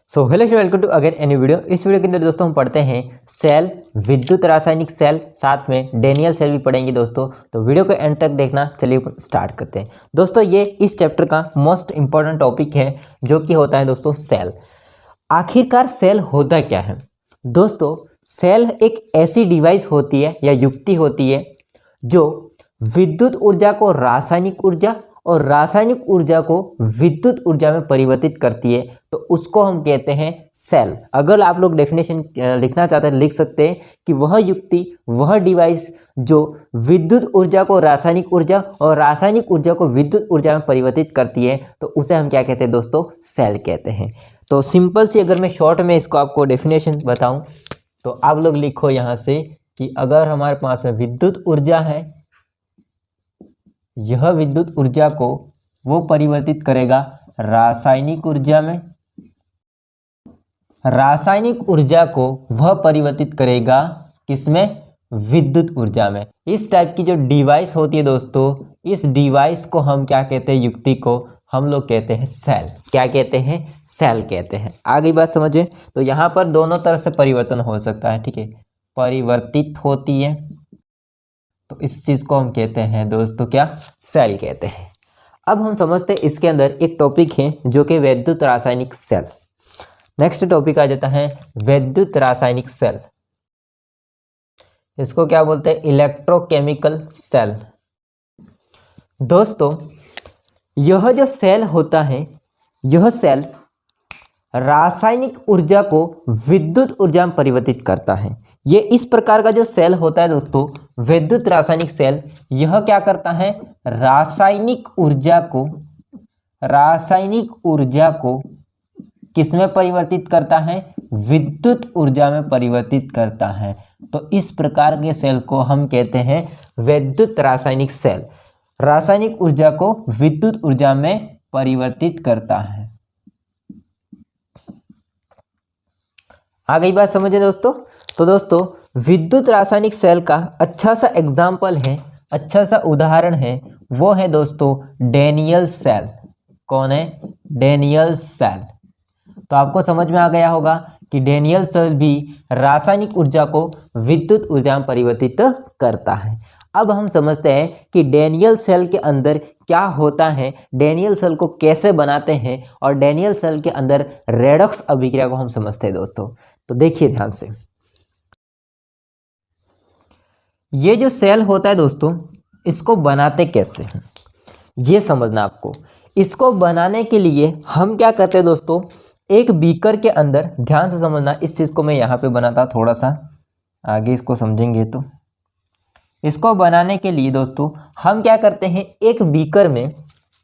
So hello welcome to again any video. इस video के अंदर दोस्तों हम पढ़ते हैं सेल, विद्युत रासायनिक सेल, साथ में डेनियल सेल भी पढ़ेंगे दोस्तों। तो वीडियो को एंड तक देखना। चलिए स्टार्ट करते हैं दोस्तों। ये इस चैप्टर का मोस्ट इंपॉर्टेंट टॉपिक है जो कि होता है दोस्तों सेल। आखिरकार सेल होता क्या है दोस्तों? सेल एक ऐसी डिवाइस होती है या युक्ति होती है जो विद्युत ऊर्जा को रासायनिक ऊर्जा और रासायनिक ऊर्जा को विद्युत ऊर्जा में परिवर्तित करती है, तो उसको हम कहते हैं सेल। अगर आप लोग डेफिनेशन लिखना चाहते हैं लिख सकते हैं कि वह युक्ति, वह डिवाइस जो विद्युत ऊर्जा को रासायनिक ऊर्जा और रासायनिक ऊर्जा को विद्युत ऊर्जा में परिवर्तित करती है, तो उसे हम क्या कहते हैं दोस्तों? सेल कहते हैं। तो सिंपल सी अगर मैं शॉर्ट में इसको आपको डेफिनेशन बताऊं तो आप लोग लिखो यहाँ से कि अगर हमारे पास में विद्युत ऊर्जा है, यह विद्युत ऊर्जा को वो परिवर्तित करेगा रासायनिक ऊर्जा में, रासायनिक ऊर्जा को वह परिवर्तित करेगा किसमें? विद्युत ऊर्जा में। इस टाइप की जो डिवाइस होती है दोस्तों, इस डिवाइस को हम क्या कहते हैं? युक्ति को हम लोग कहते हैं सेल। क्या कहते हैं? सेल कहते हैं। आगे बात समझे। तो यहाँ पर दोनों तरह से परिवर्तन हो सकता है, ठीक है। परिवर्तित होती है तो इस चीज को हम कहते हैं दोस्तों क्या? सेल कहते हैं। अब हम समझते हैं इसके अंदर एक टॉपिक है जो कि विद्युत रासायनिक सेल। नेक्स्ट टॉपिक आ जाता है विद्युत रासायनिक सेल। इसको क्या बोलते हैं? Electrochemical cell. दोस्तों यह जो सेल होता है, यह सेल रासायनिक ऊर्जा को विद्युत ऊर्जा में परिवर्तित करता है। ये इस प्रकार का जो सेल होता है दोस्तों, विद्युत रासायनिक सेल, यह क्या करता है? रासायनिक ऊर्जा को किसमें परिवर्तित करता है? विद्युत ऊर्जा में परिवर्तित करता है। तो इस प्रकार के सेल को हम कहते हैं विद्युत रासायनिक सेल। रासायनिक ऊर्जा को विद्युत ऊर्जा में परिवर्तित करता है। आ गई बात समझे दोस्तों? तो दोस्तों विद्युत रासायनिक सेल का अच्छा सा एग्जाम्पल है, अच्छा सा उदाहरण है, वो है दोस्तों डेनियल सेल। कौन है? Daniell cell. तो आपको समझ में आ गया होगा कि डेनियल सेल भी रासायनिक ऊर्जा को विद्युत ऊर्जा में परिवर्तित करता है। अब हम समझते हैं कि डेनियल सेल के अंदर क्या होता है, डेनियल सेल को कैसे बनाते हैं, और डेनियल सेल के अंदर रेडॉक्स अभिक्रिया को हम समझते हैं दोस्तों। तो देखिए ध्यान से, ये जो सेल होता है दोस्तों, इसको बनाते कैसे हैं ये समझना आपको। इसको बनाने के लिए हम क्या करते हैं दोस्तों? एक बीकर के अंदर, ध्यान से समझना, इस चीज को मैं यहाँ पे बनाता, थोड़ा सा आगे इसको समझेंगे। तो इसको बनाने के लिए दोस्तों हम क्या करते हैं? एक बीकर में,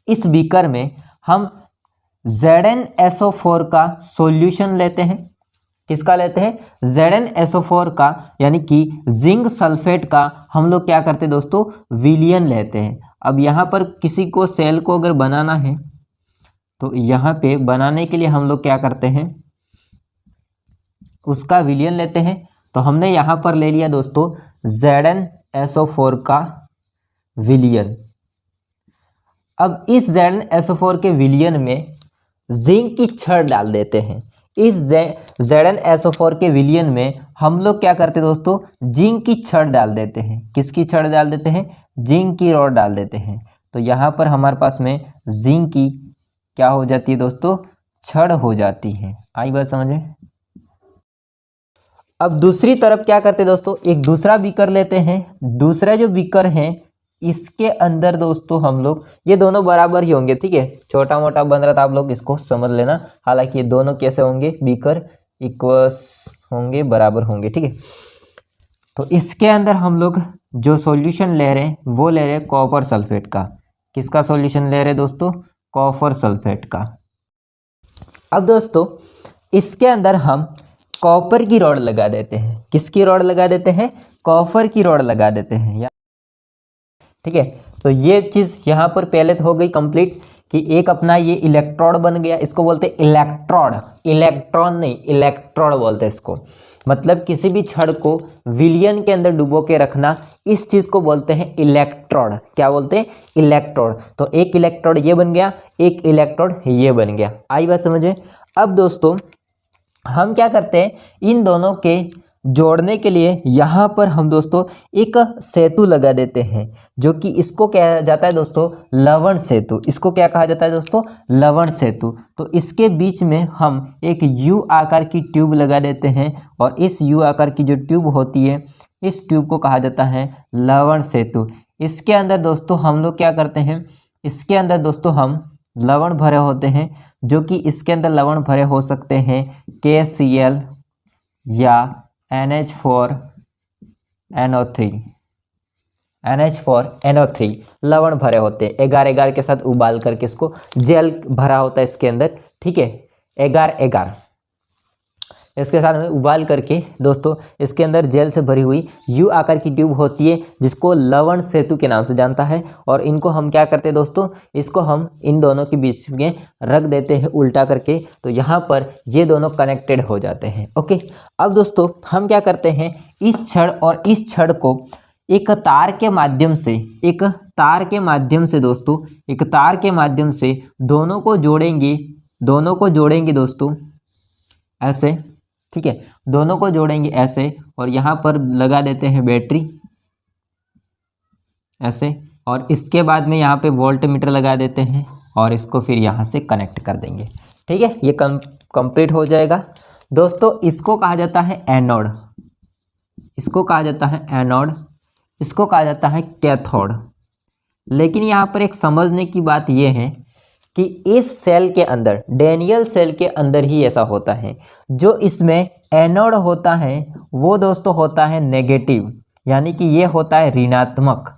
इस बीकर में हम ZnSO4 का सॉल्यूशन लेते हैं। किसका लेते हैं? ZnSO4 का, यानी कि जिंक सल्फेट का हम लोग क्या करते हैं दोस्तों? विलयन लेते हैं। अब यहाँ पर किसी को सेल को अगर बनाना है तो यहाँ पे बनाने के लिए हम लोग क्या करते हैं? उसका विलयन लेते हैं। तो हमने यहाँ पर ले लिया दोस्तों ZnSO4 का विलयन। अब इस ZnSO4 के विलयन में जिंक की छड़ डाल देते हैं। इस ZnSO4 के विलयन में हम लोग क्या करते हैं दोस्तों? जिंक की छड़ डाल देते हैं। किसकी छड़ डाल देते हैं? जिंक की रॉड डाल देते हैं। तो यहाँ पर हमारे पास में जिंक की क्या हो जाती है दोस्तों? छड़ हो जाती है। आई बात समझे? अब दूसरी तरफ क्या करते हैं दोस्तों? एक दूसरा बीकर लेते हैं। दूसरा जो बीकर है, इसके अंदर दोस्तों हम लोग, ये दोनों बराबर ही होंगे, ठीक है। छोटा मोटा बन रहा था, आप लोग इसको समझ लेना। हालांकि ये दोनों कैसे होंगे? बीकर इक्वल्स होंगे, बराबर होंगे, ठीक है। तो इसके अंदर हम लोग जो सॉल्यूशन ले रहे हैं वो ले रहे हैं कॉपर सल्फेट का। किसका सॉल्यूशन ले रहे हैं दोस्तों? कॉपर सल्फेट का। अब दोस्तों इसके अंदर हम कॉपर की रॉड लगा देते हैं। किसकी रॉड लगा देते हैं? कॉपर की रॉड लगा देते हैं, ठीक है। तो ये चीज यहाँ पर पहले तो हो गई कंप्लीट कि एक अपना ये इलेक्ट्रोड बन गया। इसको बोलते हैं इलेक्ट्रोड, इलेक्ट्रॉन नहीं, इलेक्ट्रोड बोलते हैं इसको। मतलब किसी भी छड़ को विलयन के अंदर डुबो के रखना, इस चीज को बोलते हैं इलेक्ट्रोड। क्या बोलते हैं? इलेक्ट्रोड। तो एक इलेक्ट्रोड ये बन गया, एक इलेक्ट्रोड ये बन गया। आई बात समझ में? अब दोस्तों हम क्या करते हैं, इन दोनों के जोड़ने के लिए यहाँ पर हम दोस्तों एक सेतु लगा देते हैं, जो कि इसको कहा जाता है दोस्तों लवण सेतु। इसको क्या कहा जाता है दोस्तों, लवण सेतु। तो इसके बीच में हम एक यू आकार की ट्यूब लगा देते हैं, और इस यू आकार की जो ट्यूब होती है, इस ट्यूब को कहा जाता है लवण सेतु। इसके अंदर दोस्तों हम लोग क्या करते हैं, इसके अंदर दोस्तों हम लवण भरे होते हैं, जो कि इसके अंदर लवण भरे हो सकते हैं KCl या NH4NO3 लवण भरे होते हैं। एगार एगार के साथ उबाल करके इसको जेल भरा होता है इसके अंदर, ठीक है, एगार एगार इसके साथ में उबाल करके दोस्तों इसके अंदर जेल से भरी हुई यू आकार की ट्यूब होती है, जिसको लवण सेतु के नाम से जानता है। और इनको हम क्या करते हैं दोस्तों, इसको हम इन दोनों के बीच में रख देते हैं उल्टा करके, तो यहाँ पर ये दोनों कनेक्टेड हो जाते हैं। ओके, अब दोस्तों हम क्या करते हैं, इस छड़ और इस छड़ को एक तार के माध्यम से, एक तार के माध्यम से दोस्तों, एक तार के माध्यम से दोनों को जोड़ेंगे, दोनों को जोड़ेंगे दोस्तों ऐसे, ठीक है, दोनों को जोड़ेंगे ऐसे, और यहाँ पर लगा देते हैं बैटरी ऐसे, और इसके बाद में यहाँ पे वोल्ट मीटर लगा देते हैं, और इसको फिर यहाँ से कनेक्ट कर देंगे। ठीक है, ये कंप्लीट हो जाएगा दोस्तों। इसको कहा जाता है एनोड, इसको कहा जाता है एनोड, इसको कहा जाता है कैथोड। लेकिन यहाँ पर एक समझने की बात यह है कि इस सेल के अंदर, डैनियल सेल के अंदर ही ऐसा होता है, जो इसमें एनोड होता है वो दोस्तों होता है नेगेटिव, यानी कि ये होता है ऋणात्मक।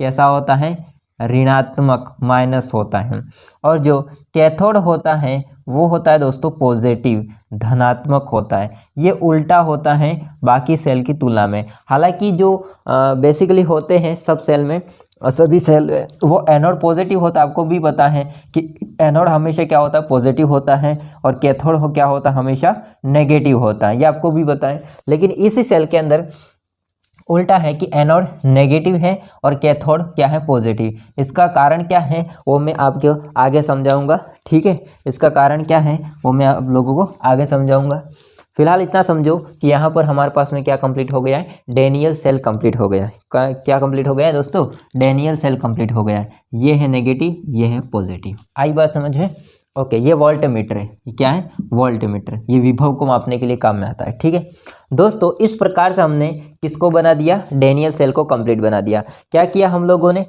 कैसा होता है, ऋणात्मक, माइनस होता है। और जो कैथोड होता है वो होता है दोस्तों पॉजिटिव, धनात्मक होता है। ये उल्टा होता है बाकी सेल की तुलना में। हालांकि जो बेसिकली होते हैं सब सेल में, सभी सेल में वो एनोड पॉजिटिव होता है। आपको भी पता है कि एनोड हमेशा क्या होता है, पॉजिटिव होता है, और कैथोड हो क्या होता है, हमेशा नेगेटिव होता है। ये आपको भी पता है। लेकिन इसी सेल के अंदर उल्टा है कि एनोड नेगेटिव है और कैथोड क्या है, पॉजिटिव। इसका कारण क्या है वो मैं आपको आगे समझाऊंगा। ठीक है, इसका कारण क्या है वो मैं आप लोगों को आगे समझाऊंगा। फिलहाल इतना समझो कि यहाँ पर हमारे पास में क्या कंप्लीट हो गया है, डैनियल सेल कंप्लीट हो गया है। क्या कंप्लीट हो गया है दोस्तों, डैनियल सेल कंप्लीट हो गया है। ये है नेगेटिव, ये है पॉजिटिव। आई बात समझ में? ओके, ये वोल्ट मीटर है। ये क्या है, वोल्ट मीटर। ये विभव को मापने के लिए काम में आता है। ठीक है दोस्तों, इस प्रकार से हमने किसको बना दिया, डैनियल सेल को कंप्लीट बना दिया। क्या किया हम लोगों ने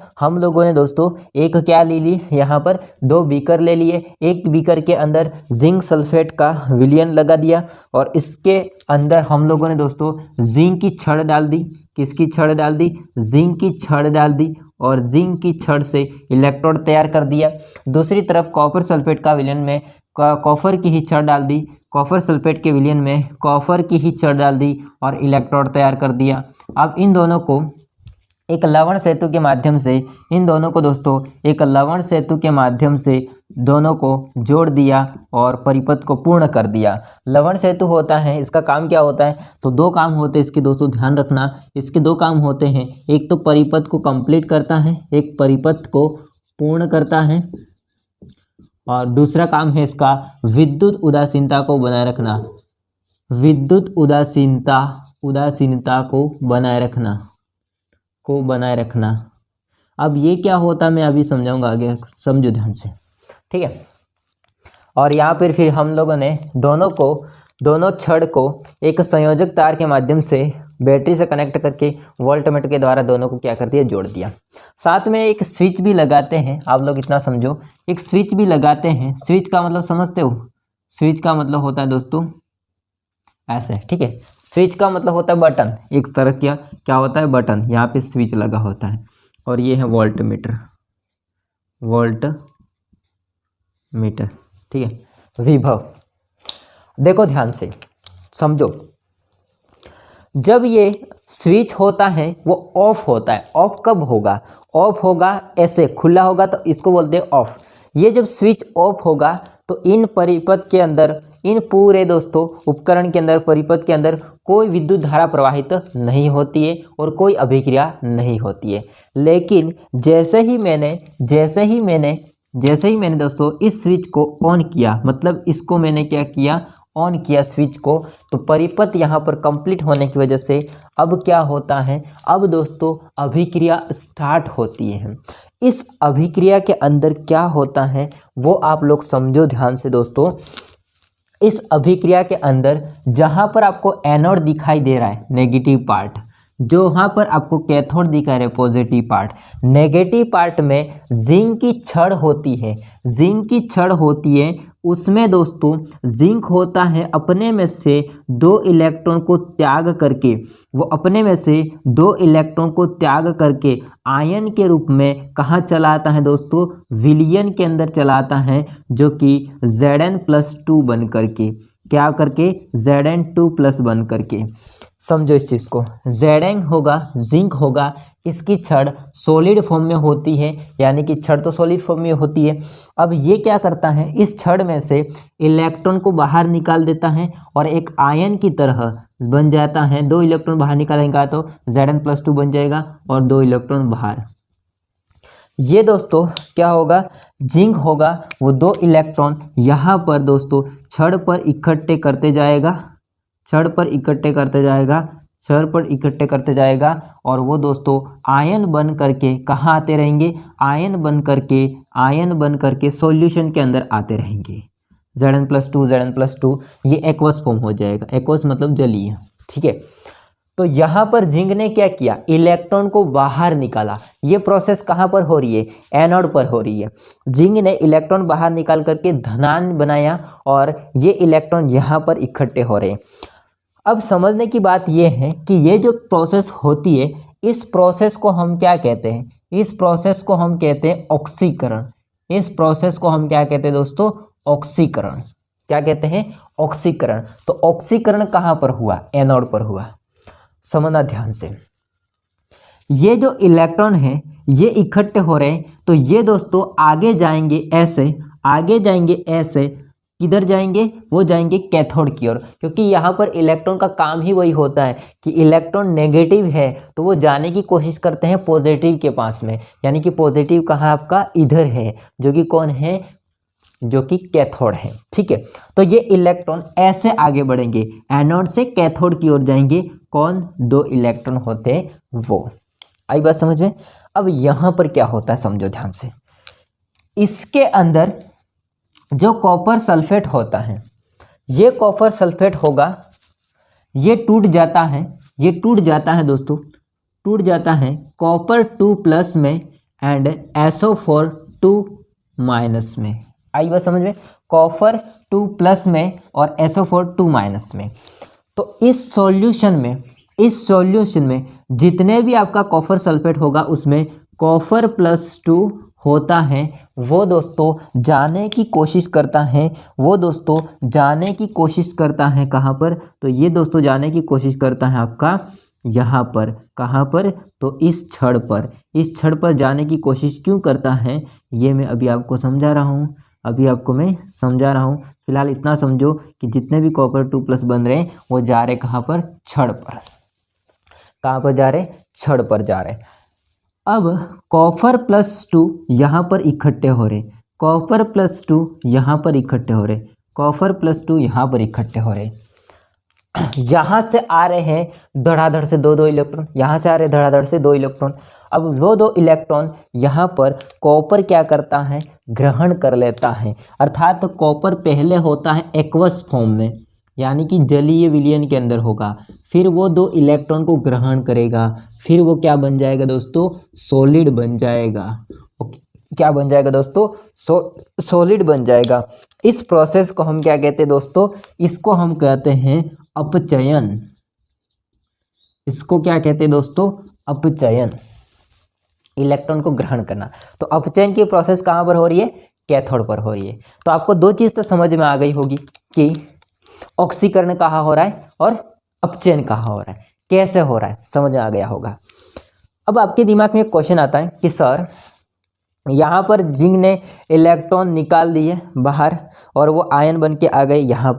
दोस्तों एक क्या ले ली, यहाँ पर 2 बीकर ले लिए। एक बीकर के अंदर जिंक सल्फेट का विलयन लगा दिया, और इसके अंदर हम लोगों ने दोस्तों जिंक की छड़ डाल दी। किसकी छड़ डाल दी, जिंक की छड़ डाल दी, और जिंक की छड़ से इलेक्ट्रोड तैयार कर दिया। दूसरी तरफ कॉपर सल्फेट का विलयन में कॉपर की ही छड़ डाल दी, कॉपर सल्फेट के विलयन में कॉपर की ही छड़ डाल दी, और इलेक्ट्रोड तैयार कर दिया। अब इन दोनों को एक लवण सेतु के माध्यम से, इन दोनों को दोस्तों एक लवण सेतु के माध्यम से दोनों को जोड़ दिया और परिपथ को पूर्ण कर दिया। लवण सेतु होता है, इसका काम क्या होता है, तो 2 काम होते हैं इसके दोस्तों, ध्यान रखना। इसके 2 काम होते हैं, एक तो परिपथ को कंप्लीट करता है, एक परिपथ को पूर्ण करता है, और दूसरा काम है इसका विद्युत उदासीनता को बनाए रखना। विद्युत उदासीनता को बनाए रखना। अब ये क्या होता है मैं अभी समझाऊंगा, आगे समझो ध्यान से। ठीक है, और यहाँ पर फिर हम लोगों ने दोनों छड़ को एक संयोजक तार के माध्यम से बैटरी से कनेक्ट करके वोल्टमीटर के द्वारा दोनों को क्या कर दिया, जोड़ दिया। साथ में एक स्विच भी लगाते हैं। आप लोग इतना समझो, एक स्विच भी लगाते हैं। स्विच का मतलब समझते हो, स्विच का मतलब होता है दोस्तों ऐसे। ठीक है, स्विच का मतलब होता है बटन, एक तरह क्या होता है, बटन। यहाँ पे स्विच लगा होता है, और ये है वोल्ट मीटर। ठीक है, विभव। देखो ध्यान से समझो, जब ये स्विच होता है वो ऑफ होता है। ऑफ कब होगा, ऑफ होगा ऐसे खुला होगा तो इसको बोलते हैं ऑफ। ये जब स्विच ऑफ होगा तो इन परिपथ के अंदर, इन पूरे दोस्तों उपकरण के अंदर, परिपथ के अंदर कोई विद्युत धारा प्रवाहित नहीं होती है और कोई अभिक्रिया नहीं होती है। लेकिन जैसे ही मैंने दोस्तों इस स्विच को ऑन किया, मतलब इसको मैंने क्या किया, ऑन किया स्विच को, तो परिपथ यहाँ पर कंप्लीट होने की वजह से अब क्या होता है, अब दोस्तों अभिक्रिया स्टार्ट होती है। इस अभिक्रिया के अंदर क्या होता है वो आप लोग समझो ध्यान से दोस्तों। इस अभिक्रिया के अंदर जहाँ पर आपको एनोड दिखाई दे रहा है नेगेटिव पार्ट, जो वहाँ पर आपको कैथोड दिखा रहे पॉजिटिव पार्ट, नेगेटिव पार्ट में जिंक की छड़ होती है, जिंक की छड़ होती है, उसमें दोस्तों जिंक होता है अपने में से 2 इलेक्ट्रॉन को त्याग करके, वो अपने में से 2 इलेक्ट्रॉन को त्याग करके आयन के रूप में कहाँ चला आता है दोस्तों, विलयन के अंदर चला आता है, जो कि Zn+2 बन करके, क्या करके, Zn2+ बन करके। समझो इस चीज़ को, Zn होगा, जिंक होगा, इसकी छड़ सॉलिड फॉर्म में होती है, यानी कि छड़ तो सॉलिड फॉर्म में होती है। अब ये क्या करता है, इस छड़ में से इलेक्ट्रॉन को बाहर निकाल देता है और एक आयन की तरह बन जाता है। 2 इलेक्ट्रॉन बाहर निकालेंगे तो Zn+2 बन जाएगा और 2 इलेक्ट्रॉन बाहर। ये दोस्तों क्या होगा, जिंक होगा, वो 2 इलेक्ट्रॉन यहाँ पर दोस्तों छड़ पर इकट्ठे करते जाएगा, छड़ पर इकट्ठे करते जाएगा, छड़ पर इकट्ठे करते जाएगा, और वो दोस्तों आयन बन करके कहाँ आते रहेंगे, आयन बन करके सॉल्यूशन के अंदर आते रहेंगे। Zn+2 ये एक्वस फॉर्म हो जाएगा, एक्वस मतलब जलीय, ठीक है। तो यहाँ पर जिंक ने क्या किया, इलेक्ट्रॉन को बाहर निकाला। ये प्रोसेस कहाँ पर हो रही है, एनोड पर हो रही है। जिंक ने इलेक्ट्रॉन बाहर निकाल करके धनायन बनाया और ये इलेक्ट्रॉन यहाँ पर इकट्ठे हो रहे हैं। अब समझने की बात ये है कि ये जो प्रोसेस होती है, इस प्रोसेस को हम क्या कहते हैं, इस प्रोसेस को हम कहते हैं ऑक्सीकरण। इस प्रोसेस को हम क्या कहते हैं दोस्तों, ऑक्सीकरण। क्या कहते हैं, ऑक्सीकरण। तो ऑक्सीकरण कहाँ पर हुआ, एनोड पर हुआ। समझना ध्यान से, ये जो इलेक्ट्रॉन है ये इकट्ठे हो रहे हैं, तो ये दोस्तों आगे जाएंगे ऐसे, आगे जाएंगे ऐसे, किधर जाएंगे, वो जाएंगे कैथोड की ओर, क्योंकि यहाँ पर इलेक्ट्रॉन का काम ही वही होता है कि इलेक्ट्रॉन नेगेटिव है तो वो जाने की कोशिश करते हैं पॉजिटिव के पास में, यानी कि पॉजिटिव कहाँ आपका, इधर है, जो कि कौन है, जो कि कैथोड है, ठीक है। तो ये इलेक्ट्रॉन ऐसे आगे बढ़ेंगे, एनोड से कैथोड की ओर जाएंगे, कौन, 2 इलेक्ट्रॉन होते हैं वो। आई बात समझ में। अब यहाँ पर क्या होता है समझो ध्यान से, इसके अंदर जो कॉपर सल्फेट होता है, ये कॉपर सल्फेट होगा, ये टूट जाता है, ये टूट जाता है दोस्तों, टूट जाता है कॉपर 2+ में एंड SO4 2- में। आई बात समझ में, कॉपर 2+ में और SO4 2- में। तो इस सॉल्यूशन में जितने भी आपका कॉपर सल्फेट होगा उसमें कॉपर +2 होता है, वो दोस्तों जाने की कोशिश करता है, वो दोस्तों जाने की कोशिश करता है कहाँ पर, तो ये दोस्तों जाने की कोशिश करता है आपका यहाँ पर, कहाँ पर, तो इस छड़ पर, इस छड़ पर जाने की कोशिश क्यों करता है, ये मैं अभी आपको समझा रहा हूँ, फिलहाल इतना समझो कि जितने भी कॉपर 2+ बन रहे हैं वो जा रहे कहाँ पर, छड़ पर। कहाँ पर जा रहे, छड़ पर जा रहे। अब कॉपर +2 यहाँ पर इकट्ठे हो रहे, कॉपर +2 यहाँ पर इकट्ठे हो रहे, कॉपर +2 यहाँ पर इकट्ठे हो रहे। यहाँ से आ रहे हैं धड़ाधड़ से 2 इलेक्ट्रॉन, यहाँ से आ रहे धड़ाधड़ से 2 इलेक्ट्रॉन। अब वो 2 इलेक्ट्रॉन यहाँ पर कॉपर क्या करता है, ग्रहण कर लेता है, अर्थात तो कॉपर पहले होता है एक्वस फॉर्म में, यानी कि जलीय विलयन के अंदर होगा, फिर वो 2 इलेक्ट्रॉन को ग्रहण करेगा, फिर वो क्या बन जाएगा दोस्तों, सॉलिड बन जाएगा। क्या बन जाएगा दोस्तों, सॉलिड बन जाएगा। इस प्रोसेस को हम क्या कहते हैं दोस्तों, इसको हम कहते हैं अपचयन। इसको क्या कहते हैं दोस्तों, अपचयन, इलेक्ट्रॉन को ग्रहण करना। तो अपचयन की प्रोसेस कहाँ पर हो रही है, कैथोड पर हो रही है। तो आपको 2 चीज़ तो समझ में आ गई होगी कि ऑक्सीकरण कहाँ हो रहा है और अपचयन कहाँ हो रहा है, कैसे हो रहा है, समझ में आ गया होगा। अब आपके दिमाग में एक क्वेश्चन आता है कि सर यहाँ पर जिंक ने इलेक्ट्रॉन निकाल दिए बाहर और वो आयन बन के आ गए यहाँ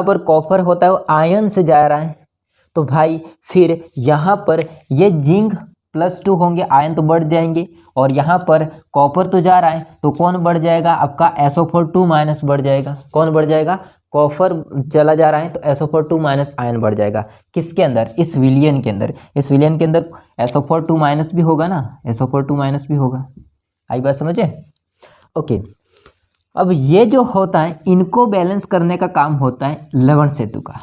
पर कॉपर होता है वो आयन से जा रहा है, तो भाई फिर यहाँ पर ये जिंक +2 होंगे, आयन तो बढ़ जाएंगे, और यहाँ पर कॉपर तो जा रहा है तो कौन बढ़ जाएगा, आपका SO4 2- बढ़ जाएगा। कौन बढ़ जाएगा, कॉपर चला जा रहा है तो SO4 माइनस आयन बढ़ जाएगा। किसके अंदर? इस विलियन के अंदर। इस विलियन के अंदर SO4 माइनस भी होगा ना, SO4 माइनस भी होगा। आई बात समझे? ओके, अब ये जो होता है इनको बैलेंस करने का काम होता है लवण सेतु का।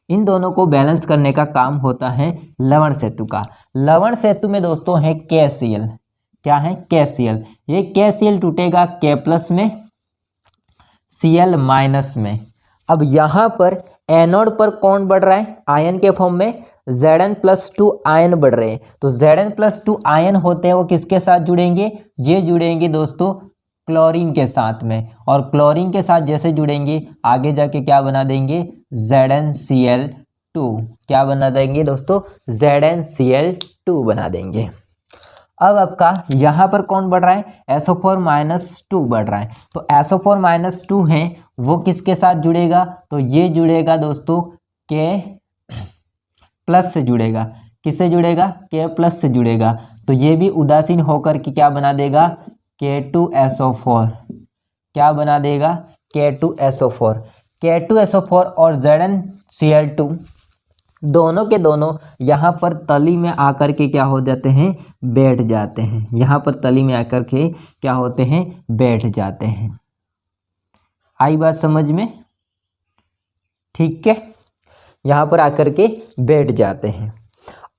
इन दोनों को बैलेंस करने का काम होता है लवण सेतु का। लवण सेतु में दोस्तों है KCl। क्या है? KCl। ये KCl टूटेगा K+ में, Cl- में। अब यहाँ पर एनोड पर कौन बढ़ रहा है? आयन के फॉर्म में Zn+2 आयन बढ़ रहे हैं। तो Zn+2 आयन होते हैं वो किसके साथ जुड़ेंगे? ये जुड़ेंगे दोस्तों क्लोरीन के साथ में, और क्लोरीन के साथ जैसे जुड़ेंगे आगे जाके क्या बना देंगे? ZnCl2। क्या बना देंगे दोस्तों? ZnCl2 बना देंगे। अब आपका यहाँ पर कौन बढ़ रहा है? SO4-2 बढ़ रहा है। तो SO4-2 है वो किसके साथ जुड़ेगा? तो ये जुड़ेगा दोस्तों K+ से जुड़ेगा। किससे जुड़ेगा? K+ से जुड़ेगा। तो ये भी उदासीन होकर के क्या बना देगा? K2SO4। क्या बना देगा? K2SO4। K2SO4 और ZnCl2 दोनों के दोनों यहाँ पर तली में आकर के क्या हो जाते हैं? बैठ जाते हैं। यहाँ पर तली में आकर के क्या होते हैं? बैठ जाते हैं। आई बात समझ में? ठीक है, यहाँ पर आकर के बैठ जाते हैं।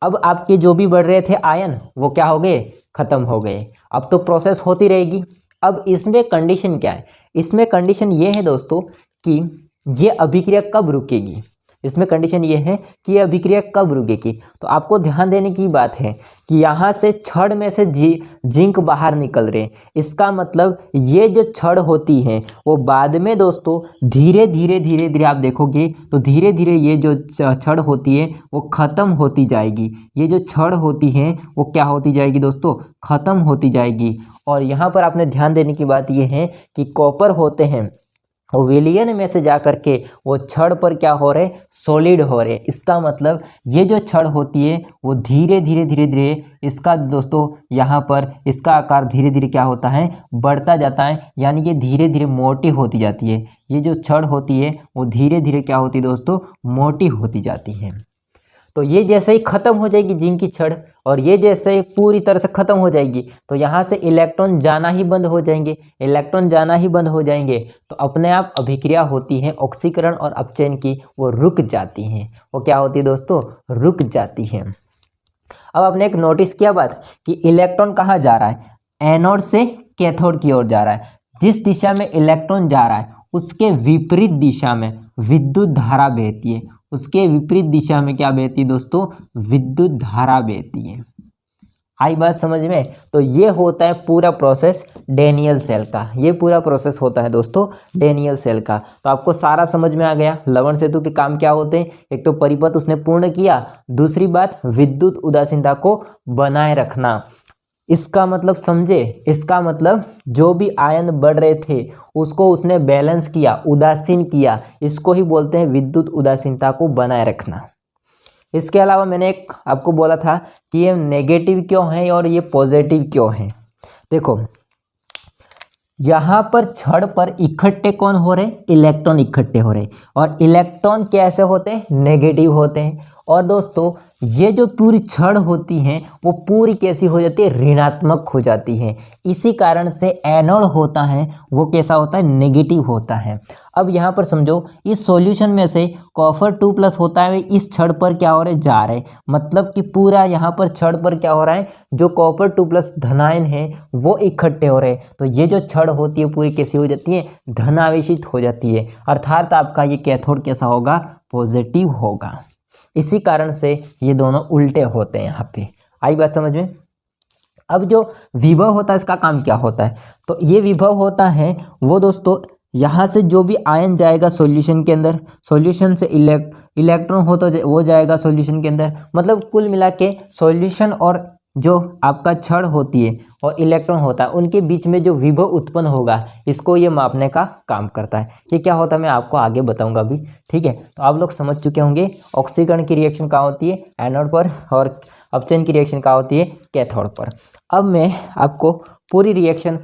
अब आपके जो भी बढ़ रहे थे आयन वो क्या हो गए? खत्म हो गए। अब तो प्रोसेस होती रहेगी। अब इसमें कंडीशन क्या है? इसमें कंडीशन ये है दोस्तों कि ये अभिक्रिया कब रुकेगी। इसमें कंडीशन ये है कि ये अभिक्रिया कब रुकेगी। तो आपको ध्यान देने की बात है कि यहाँ से छड़ में से जिंक बाहर निकल रहे हैं। इसका मतलब ये जो छड़ होती है वो बाद में दोस्तों धीरे धीरे आप देखोगे तो धीरे धीरे ये जो छड़ होती है वो ख़त्म होती जाएगी। ये जो छड़ होती है वो क्या होती जाएगी दोस्तों? ख़त्म होती जाएगी। और यहाँ पर आपने ध्यान देने की बात ये है कि कॉपर होते हैं वो विलियन में से जा कर के वो छड़ पर क्या हो रहे? सॉलिड हो रहे। इसका मतलब ये जो छड़ होती है वो धीरे धीरे इसका दोस्तों यहाँ पर इसका आकार धीरे धीरे क्या होता है? बढ़ता जाता है, यानी कि धीरे धीरे मोटी होती जाती है। ये जो छड़ होती है वो धीरे धीरे क्या होती है दोस्तों? मोटी होती जाती है। तो ये जैसे ही ख़त्म हो जाएगी जिंक की छड़, और ये जैसे ही पूरी तरह से ख़त्म हो जाएगी तो यहाँ से इलेक्ट्रॉन जाना ही बंद हो जाएंगे। इलेक्ट्रॉन जाना ही बंद हो जाएंगे तो अपने आप अभिक्रिया होती है ऑक्सीकरण और अपचयन की, वो रुक जाती हैं। वो क्या होती है दोस्तों? रुक जाती हैं। अब आपने एक नोटिस किया बात कि इलेक्ट्रॉन कहाँ जा रहा है? एनोड से कैथोड की ओर जा रहा है। जिस दिशा में इलेक्ट्रॉन जा रहा है उसके विपरीत दिशा में विद्युत धारा बहती है। उसके विपरीत दिशा में क्या बहती है दोस्तों? विद्युत धारा बहती है। आई बात समझ में? तो ये होता है पूरा प्रोसेस डैनियल सेल का। ये पूरा प्रोसेस होता है दोस्तों डैनियल सेल का। तो आपको सारा समझ में आ गया लवण सेतु के काम क्या होते हैं। एक तो परिपथ उसने पूर्ण किया, दूसरी बात विद्युत उदासीनता को बनाए रखना। इसका मतलब समझे? इसका मतलब जो भी आयन बढ़ रहे थे उसको उसने बैलेंस किया, उदासीन किया। इसको ही बोलते हैं विद्युत उदासीनता को बनाए रखना। इसके अलावा मैंने एक आपको बोला था कि ये नेगेटिव क्यों है और ये पॉजिटिव क्यों है। देखो यहाँ पर छड़ पर इकट्ठे कौन हो रहे? इलेक्ट्रॉन इकट्ठे हो रहे, और इलेक्ट्रॉन कैसे होते हैं? नेगेटिव होते हैं। और दोस्तों ये जो पूरी छड़ होती हैं वो पूरी कैसी हो जाती है? ऋणात्मक हो जाती है। इसी कारण से एनोड होता है वो कैसा होता है? नेगेटिव होता है। अब यहाँ पर समझो इस सॉल्यूशन में से कॉपर 2+ होता है इस छड़ पर क्या हो रहा है? जा रहे। मतलब कि पूरा यहाँ पर छड़ पर क्या हो रहा है? जो कॉपर 2+ धनायन है वो इकट्ठे हो रहे। तो ये जो छड़ होती है पूरी कैसी हो जाती है? धनावेशित हो जाती है। अर्थात आपका ये कैथोड कैसा होगा? पॉजिटिव होगा। इसी कारण से ये दोनों उल्टे होते हैं यहाँ पे। आई बात समझ में? अब जो विभव होता है इसका काम क्या होता है? तो ये विभव होता है वो दोस्तों यहाँ से जो भी आयन जाएगा सॉल्यूशन के अंदर, सॉल्यूशन से इलेक्ट्रॉन हो तो वो जाएगा सॉल्यूशन के अंदर। मतलब कुल मिला के सॉल्यूशन और जो आपका छड़ होती है और इलेक्ट्रॉन होता है उनके बीच में जो विभव उत्पन्न होगा इसको ये मापने का काम करता है। ये क्या होता है मैं आपको आगे बताऊंगा अभी। ठीक है, तो आप लोग समझ चुके होंगे ऑक्सीकरण की रिएक्शन कहाँ होती है? एनोड पर, और अपचयन की रिएक्शन कहाँ होती है? कैथोड पर। अब मैं आपको पूरी रिएक्शन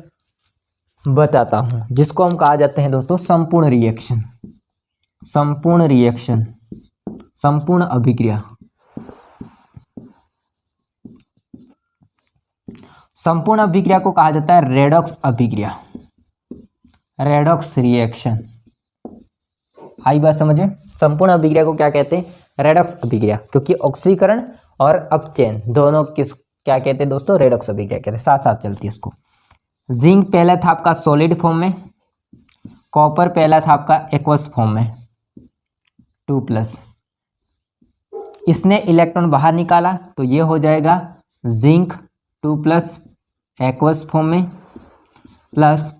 बताता हूँ जिसको हम कहा जाते हैं दोस्तों संपूर्ण रिएक्शन। संपूर्ण रिएक्शन, संपूर्ण अभिक्रिया। संपूर्ण अभिक्रिया को कहा जाता है रेडॉक्स अभिक्रिया, रेडॉक्स रिएक्शन। आई बात समझ में? संपूर्ण अभिक्रिया को क्या कहते हैं? रेडॉक्स अभिक्रिया, क्योंकि ऑक्सीकरण और अपचयन दोनों किस क्या कहते हैं दोस्तों? रेडॉक्स अभिक्रिया कहते हैं, साथ साथ चलती है इसको। जिंक पहला था आपका सॉलिड फॉर्म में, कॉपर पहला था आपका एक्वस फॉर्म में 2+, इसने इलेक्ट्रॉन बाहर निकाला तो ये हो जाएगा जिंक 2+ एक्वस फॉर्म में, प्लस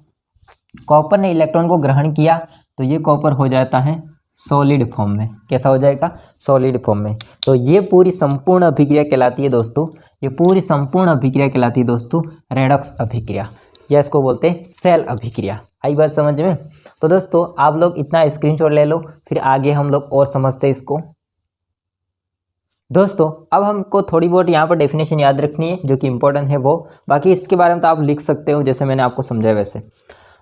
कॉपर ने इलेक्ट्रॉन को ग्रहण किया तो ये कॉपर हो जाता है सॉलिड फॉर्म में। कैसा हो जाएगा? सॉलिड फॉर्म में। तो ये पूरी संपूर्ण अभिक्रिया कहलाती है दोस्तों, ये पूरी संपूर्ण अभिक्रिया कहलाती है दोस्तों रेडॉक्स अभिक्रिया, या इसको बोलते हैं सेल अभिक्रिया। आई बात समझ में? तो दोस्तों आप लोग इतना स्क्रीनशॉट ले लो, फिर आगे हम लोग और समझते हैं इसको। दोस्तों अब हमको थोड़ी बहुत यहाँ पर डेफिनेशन याद रखनी है जो कि इंपॉर्टेंट है वो, बाकी इसके बारे में तो आप लिख सकते हो जैसे मैंने आपको समझाया वैसे।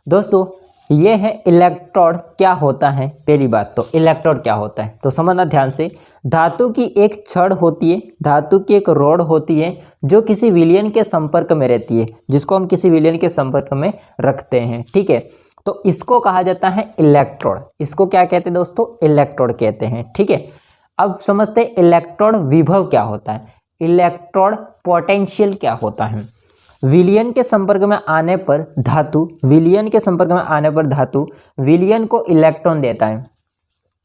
दोस्तों ये है इलेक्ट्रोड क्या होता है। पहली बात तो इलेक्ट्रोड क्या होता है तो समझना ध्यान से। धातु की एक छड़ होती है, धातु की एक रॉड होती है जो किसी विलयन के संपर्क में रहती है, जिसको हम किसी विलयन के संपर्क में रखते हैं। ठीक है, तो इसको कहा जाता है इलेक्ट्रोड। इसको क्या कहते हैं दोस्तों? इलेक्ट्रोड कहते हैं। ठीक है, अब समझते हैं इलेक्ट्रोड विभव क्या होता है, इलेक्ट्रोड पोटेंशियल क्या होता है। विलयन के संपर्क में आने पर धातु, विलयन के संपर्क में आने पर धातु विलयन को इलेक्ट्रॉन देता है।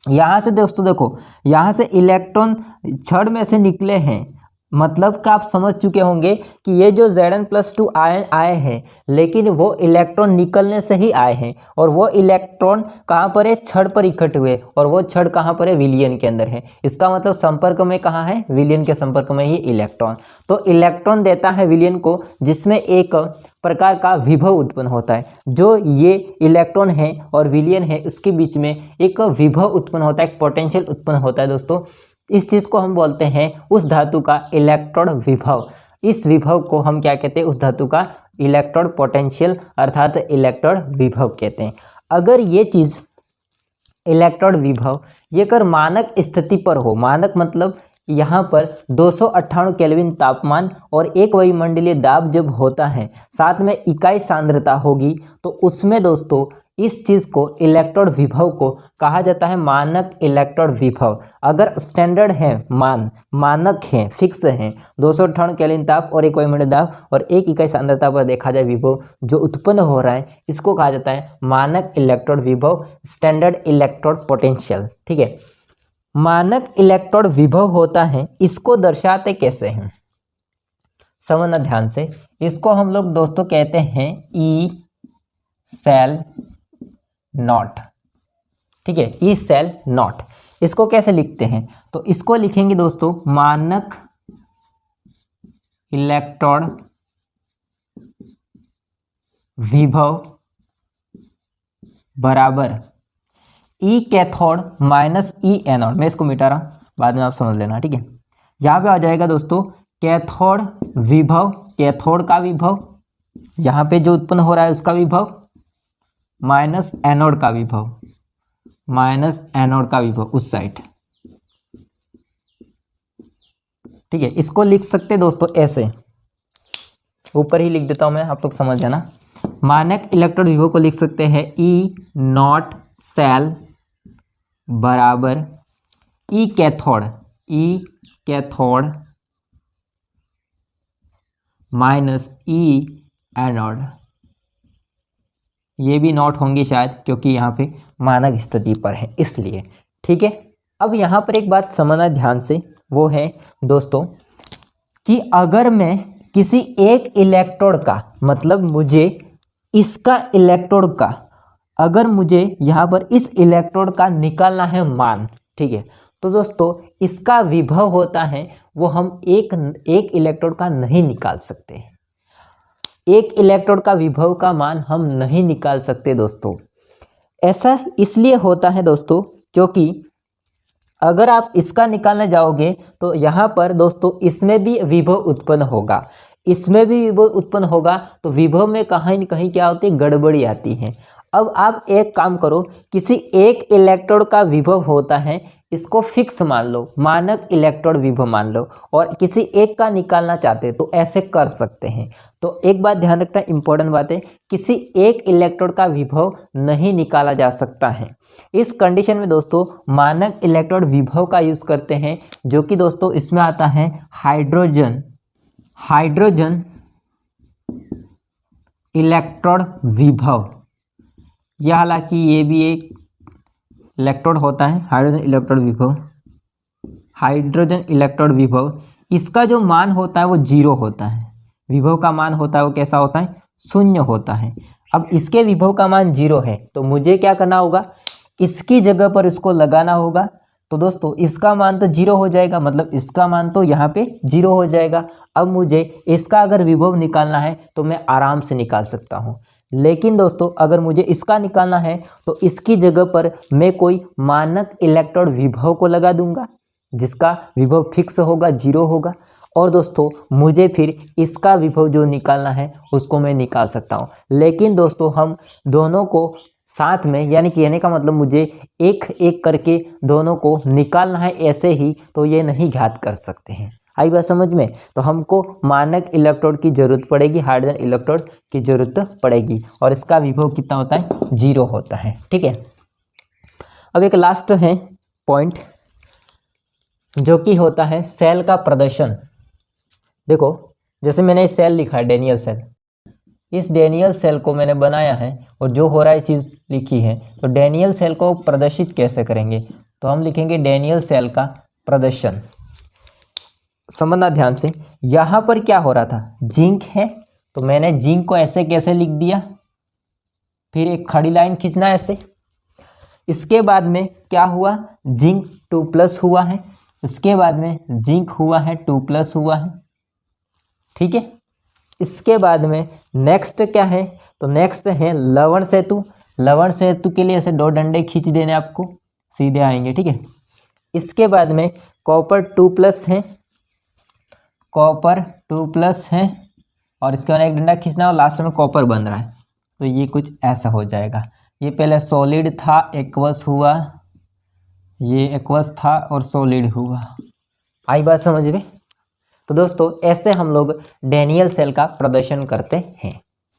यहाँ से दोस्तों देखो, यहाँ से इलेक्ट्रॉन छड़ में से निकले हैं, मतलब कि आप समझ चुके होंगे कि ये जो Zn+2 आयन आए हैं, लेकिन वो इलेक्ट्रॉन निकलने से ही आए हैं, और वो इलेक्ट्रॉन कहाँ पर है? छड़ पर इकट्ठे हुए, और वो छड़ कहाँ पर है? विलयन के अंदर है। इसका मतलब संपर्क में कहाँ है? विलयन के संपर्क में ही इलेक्ट्रॉन। तो इलेक्ट्रॉन देता है विलयन को, जिसमें एक प्रकार का विभव उत्पन्न होता है। जो ये इलेक्ट्रॉन है और विलयन है उसके बीच में एक विभव उत्पन्न होता है, एक पोटेंशियल उत्पन्न होता है दोस्तों। इस चीज़ को हम बोलते हैं उस धातु का इलेक्ट्रोड विभव। इस विभव को हम क्या कहते हैं? उस धातु का इलेक्ट्रोड पोटेंशियल अर्थात इलेक्ट्रोड विभव कहते हैं। अगर ये चीज़ इलेक्ट्रोड विभव ये कर मानक स्थिति पर हो, मानक मतलब यहाँ पर 298 केल्विन तापमान और एक वायुमंडलीय दाब जब होता है, साथ में इकाई सांद्रता होगी, तो उसमें दोस्तों इस चीज़ को इलेक्ट्रोड विभव को कहा जाता है मानक इलेक्ट्रोड विभव। अगर स्टैंडर्ड है, मानक है, फिक्स है 298 केल्विन ताप और एक वायुमंडलीय दाब और एक इकाई सांद्रता पर देखा जाए विभव जो उत्पन्न हो रहा है, इसको कहा जाता है मानक इलेक्ट्रोड विभव, स्टैंडर्ड इलेक्ट्रोड पोटेंशियल। ठीक है, मानक इलेक्ट्रोड विभव होता है, इसको दर्शाते कैसे हैं समझना ध्यान से। इसको हम लोग दोस्तों कहते हैं ई सेल नॉट। ठीक है, ई सेल नॉट। इसको कैसे लिखते हैं? तो इसको लिखेंगे दोस्तों मानक इलेक्ट्रोड विभव बराबर E cathode minus E anode. मैं इसको मिटा रहा हूं, बाद में आप समझ लेना। ठीक है, यहां पे आ जाएगा दोस्तों कैथोड विभव, कैथोड का विभव, यहां पे जो उत्पन्न हो रहा है उसका विभव, माइनस एनोड का विभव, माइनस एनोड का विभव उस साइड। ठीक है, इसको लिख सकते दोस्तों ऐसे, ऊपर ही लिख देता हूं मैं, आप लोग समझ जाना। मानक इलेक्ट्रोड विभव को लिख सकते हैं ई नॉट सेल बराबर E cathode, E cathode minus E anode. ये भी नॉट होंगे शायद, क्योंकि यहाँ पे मानक स्थिति पर है इसलिए। ठीक है, अब यहाँ पर एक बात समझना ध्यान से, वो है दोस्तों कि अगर मैं किसी एक इलेक्ट्रोड का, मतलब मुझे इसका इलेक्ट्रोड का, अगर मुझे यहाँ पर इस इलेक्ट्रोड का निकालना है मान, ठीक है, तो दोस्तों इसका विभव होता है वो हम एक इलेक्ट्रोड का नहीं निकाल सकते। एक इलेक्ट्रोड का विभव का मान हम नहीं निकाल सकते दोस्तों। ऐसा इसलिए होता है दोस्तों क्योंकि अगर आप इसका निकालने जाओगे तो यहाँ पर दोस्तों इसमें भी विभव उत्पन्न होगा, इसमें भी विभव उत्पन्न होगा, तो विभव में कहीं न कहीं क्या होती है? गड़बड़ी आती है। अब आप एक काम करो, किसी एक इलेक्ट्रोड का विभव होता है, इसको फिक्स मान लो, मानक इलेक्ट्रोड विभव मान लो, और किसी एक का निकालना चाहते हैं तो ऐसे कर सकते हैं। तो एक बात ध्यान रखना, इंपॉर्टेंट बात है, किसी एक इलेक्ट्रोड का विभव नहीं निकाला जा सकता है। इस कंडीशन में दोस्तों मानक इलेक्ट्रोड विभव का यूज करते हैं, जो कि दोस्तों इसमें आता है हाइड्रोजन इलेक्ट्रोड विभव। यह हालांकि ये भी एक इलेक्ट्रोड होता है, हाइड्रोजन इलेक्ट्रोड विभव। इसका जो मान होता है वो 0 होता है, विभव का मान होता है वो कैसा होता है, 0 होता है। अब इसके विभव का मान 0 है तो मुझे क्या करना होगा, इसकी जगह पर इसको लगाना होगा। तो दोस्तों इसका मान तो 0 हो जाएगा, मतलब इसका मान तो यहाँ पे 0 हो जाएगा। अब मुझे इसका अगर विभव निकालना है तो मैं आराम से निकाल सकता हूँ, लेकिन दोस्तों अगर मुझे इसका निकालना है तो इसकी जगह पर मैं कोई मानक इलेक्ट्रोड विभव को लगा दूंगा, जिसका विभव फिक्स होगा, 0 होगा। और दोस्तों मुझे फिर इसका विभव जो निकालना है उसको मैं निकाल सकता हूँ। लेकिन दोस्तों हम दोनों को साथ में, यानी कहने का मतलब मुझे एक एक करके दोनों को निकालना है, ऐसे ही तो ये नहीं ज्ञात कर सकते हैं। आई बात समझ में? तो हमको मानक इलेक्ट्रोड की जरूरत पड़ेगी, हाइड्रोजन इलेक्ट्रोड की जरूरत पड़ेगी, और इसका विभव कितना होता है, 0 होता है। ठीक है, अब एक लास्ट है पॉइंट जो कि होता है सेल का प्रदर्शन। देखो जैसे मैंने सेल लिखा है, डेनियल सेल, इस डेनियल सेल को मैंने बनाया है और जो हो रहा है चीज़ लिखी है, तो डेनियल सेल को प्रदर्शित कैसे करेंगे, तो हम लिखेंगे डेनियल सेल का प्रदर्शन। समझना ध्यान से, यहाँ पर क्या हो रहा था, जिंक है, तो मैंने जिंक को ऐसे कैसे लिख दिया, फिर एक खड़ी लाइन खींचना ऐसे। इसके बाद में क्या हुआ, जिंक 2+ हुआ है, इसके बाद में जिंक हुआ है 2+ हुआ है। ठीक है, इसके बाद में नेक्स्ट क्या है, तो नेक्स्ट है लवण सेतु। लवण सेतु के लिए ऐसे 2 डंडे खींच देने, आपको सीधे आएंगे। ठीक है, इसके बाद में कॉपर 2+ है, कॉपर 2+ है, और इसके बाद एक डंडा खींचना और लास्ट में कॉपर बन रहा है, तो ये कुछ ऐसा हो जाएगा। ये पहले सॉलिड था, एक्वस हुआ, ये एक्वस था और सॉलिड हुआ। आई बात समझ में? तो दोस्तों ऐसे हम लोग डेनियल सेल का प्रदर्शन करते हैं।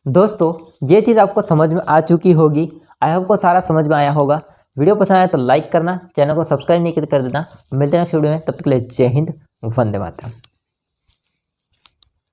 दोस्तों ये चीज़ आपको समझ में आ चुकी होगी, आई होप को सारा समझ में आया होगा। वीडियो पसंद आया तो लाइक करना, चैनल को सब्सक्राइब नहीं कर देना। मिलते हैं नेक्स्ट वीडियो में, तब तक के लिए जय हिंद, वंदे मातरम।